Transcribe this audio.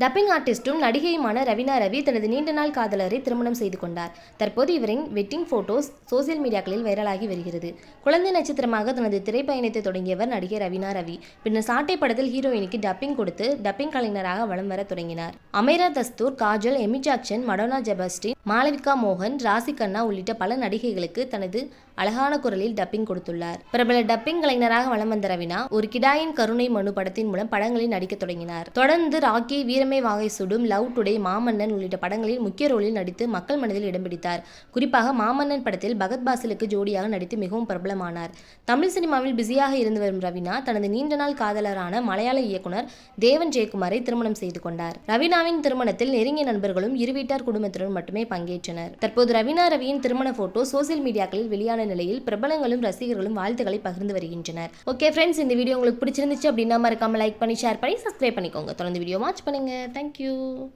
Dubbing ஆர்டிஸ்டும் நடிகையுமான Raveena Ravi தனது நீண்ட நாள் காதலரை திருமணம் செய்து கொண்டார். தற்போது இவரின் வெட்டிங் போட்டோஸ் சோசியல் மீடியாக்களில் வைரலாகி வருகிறது. குழந்தை நட்சத்திரமாக தனது திரைப்பயணத்தை தொடங்கியவர் நடிகை ரவீனா ரவி. பின்னர் சாட்டை படத்தில் ஹீரோயினுக்கு டப்பிங் கொடுத்து டப்பிங் கலைஞராக வலம் வர தொடங்கினார். Ameera Dastur, Kajal, Amy Jackson, Madonna Jebastin, Malavika மோகன், ராசி கண்ணா உள்ளிட்ட பல நடிகைகளுக்கு தனது அழகான குரலில் டப்பிங் கொடுத்துள்ளார். பிரபல டப்பிங் கலைஞராக வலம் வந்த ரவீனா ஒரு கிடாயின் கருணை மனு படத்தின் மூலம் படங்களில் நடிக்க தொடங்கினார். தொடர்ந்து ராக்கி, வீரமே வாகை சுடும், லவ் டுடே, மாமன்னன் உள்ளிட்ட படங்களில் முக்கிய ரோலில் நடித்து மக்கள் மனதில் இடம் பிடித்தார். குறிப்பாக மாமன்னன் படத்தில் பகத் பாசிலுக்கு ஜோடியாக நடித்து மிகவும் பிரபலமானார். தமிழ் சினிமாவில் பிஸியாக இருந்து வரும் ரவீனா தனது நீண்ட நாள் காதலரான மலையாள இயக்குனர் தேவன் ஜெயக்குமாரை திருமணம் செய்து கொண்டார். ரவீனாவின் திருமணத்தில் நெருங்கிய நண்பர்களும் இரு வீட்டார் குடும்பத்தினரும் மட்டுமே பங்கேற்றனர். தற்போது ரவீனா ரவியின் திருமண போட்டோ சோசியல் மீடியாக்களில் வெளியான நிலையில் பிரபலங்களும் ரசிகர்களும் வாழ்த்துக்களை பகிர்ந்து வருகின்றனர். ஓகே ஃப்ரெண்ட்ஸ், இந்த வீடியோ உங்களுக்கு பிடிச்சிருந்துச்சு அப்படின்னா மறக்காம லைக் பண்ணி, ஷேர் பண்ணி, சப்ஸ்கிரைப் பண்ணிக்கோங்க. தொடர்ந்து வீடியோ வாட்ச் பண்ணுங்க. தேங்க்யூ.